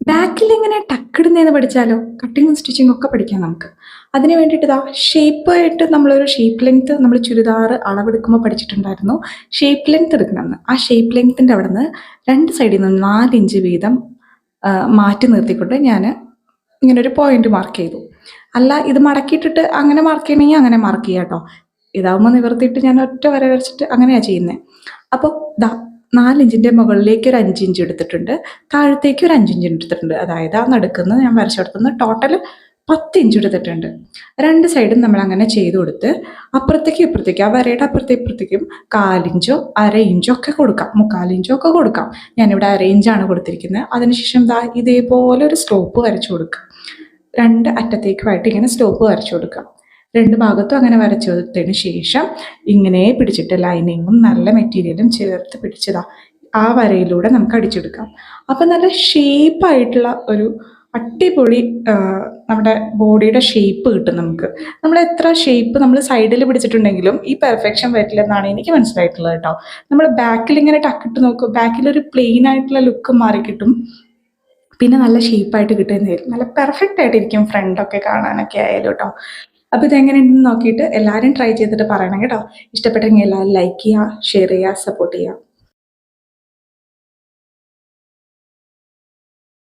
ബാക്കിൽ എങ്ങനെ ടക്കിടുന്നതെന്ന് പഠിച്ചാലോ? കട്ടിങ്ങും സ്റ്റിച്ചിങ്ങും ഒക്കെ പഠിക്കാം നമുക്ക്. അതിന് വേണ്ടിയിട്ട് ഷേപ്പായിട്ട് നമ്മളൊരു ഷേപ്പ് ലെങ്ത് നമ്മൾ ചുരിദാർ അളവെടുക്കുമ്പോൾ പഠിച്ചിട്ടുണ്ടായിരുന്നു. ഷേപ്പ് ലെങ്ത് എടുക്കണമെന്ന്. ആ ഷേപ്പ് ലെങ്ത്തിൻ്റെ അവിടുന്ന് 2 സൈഡിൽ നിന്നും 4 ഇഞ്ച് വീതം മാറ്റി നിർത്തിക്കൊണ്ട് ഞാൻ ഇങ്ങനൊരു പോയിന്റ് മാർക്ക് ചെയ്തു. അല്ല ഇത് മടക്കിയിട്ടിട്ട് അങ്ങനെ മാർക്ക് ചെയ്യണമെങ്കിൽ അങ്ങനെ മാർക്ക് ചെയ്യാം കേട്ടോ. ഇതാവുമ്പോൾ നിവർത്തിയിട്ട് ഞാൻ ഒറ്റ വര വരച്ചിട്ട് അങ്ങനെയാണ് ചെയ്യുന്നത്. അപ്പോൾ 4 ഇഞ്ചിൻ്റെ മുകളിലേക്ക് ഒരു 5 ഇഞ്ച് എടുത്തിട്ടുണ്ട്, താഴത്തേക്ക് ഒരു 5 ഇഞ്ച് എടുത്തിട്ടുണ്ട്. അതായത് ആ നടുക്കുന്നത് ഞാൻ വരച്ചെടുത്തുനിന്ന് ടോട്ടൽ 10 ഇഞ്ച് എടുത്തിട്ടുണ്ട്. 2 സൈഡും നമ്മൾ അങ്ങനെ ചെയ്ത് കൊടുത്ത് അപ്പുറത്തേക്കും ഇപ്പുറത്തേക്കും ആ വരയുടെ അപ്പുറത്തേക്കും ഇപ്പുറത്തേക്കും 1/4 ഇഞ്ചോ 1/2 ഇഞ്ചോ ഒക്കെ കൊടുക്കാം, 3/4 ഇഞ്ചോ ഒക്കെ കൊടുക്കാം. ഞാനിവിടെ 1/2 ഇഞ്ചാണ് കൊടുത്തിരിക്കുന്നത്. അതിനുശേഷം ഇതേപോലെ ഒരു സ്ലോപ്പ് വരച്ചു കൊടുക്കുക. 2 അറ്റത്തേക്കുമായിട്ട് ഇങ്ങനെ സ്ലോപ്പ് വരച്ചു കൊടുക്കുക. 2 ഭാഗത്തും അങ്ങനെ വരച്ചു കൊടുത്തതിന് ശേഷം ഇങ്ങനെ പിടിച്ചിട്ട് ലൈനിങ്ങും നല്ല മെറ്റീരിയലും ചേർത്ത് പിടിച്ചതാ ആ വരയിലൂടെ നമുക്ക് അടിച്ചെടുക്കാം. അപ്പം നല്ല ഷേപ്പായിട്ടുള്ള ഒരു അടിപൊളി നമ്മുടെ ബോഡിയുടെ ഷേപ്പ് കിട്ടും നമുക്ക്. നമ്മൾ എത്ര ഷേപ്പ് നമ്മൾ സൈഡിൽ പിടിച്ചിട്ടുണ്ടെങ്കിലും ഈ പെർഫെക്ഷൻ വരില്ലെന്നാണ് എനിക്ക് മനസ്സിലായിട്ടുള്ളത് കേട്ടോ. നമ്മൾ ബാക്കിൽ ഇങ്ങനെ ടക്കിട്ട് നോക്കും, ബാക്കിലൊരു പ്ലെയിൻ ആയിട്ടുള്ള ലുക്ക് മാറി കിട്ടും. പിന്നെ നല്ല ഷേപ്പായിട്ട് കിട്ടുന്നതായിരിക്കും, നല്ല പെർഫെക്റ്റ് ആയിട്ടിരിക്കും ഫ്രണ്ടൊക്കെ കാണാനൊക്കെ ആയാലും കേട്ടോ. അപ്പോൾ ഇതെങ്ങനെയുണ്ടെന്ന് നോക്കിയിട്ട് എല്ലാവരും ട്രൈ ചെയ്തിട്ട് പറയണം കേട്ടോ. ഇഷ്ടപ്പെട്ടെങ്കിൽ എല്ലാവരും ലൈക്ക് ചെയ്യുക, ഷെയർ ചെയ്യുക, സപ്പോർട്ട് ചെയ്യുക.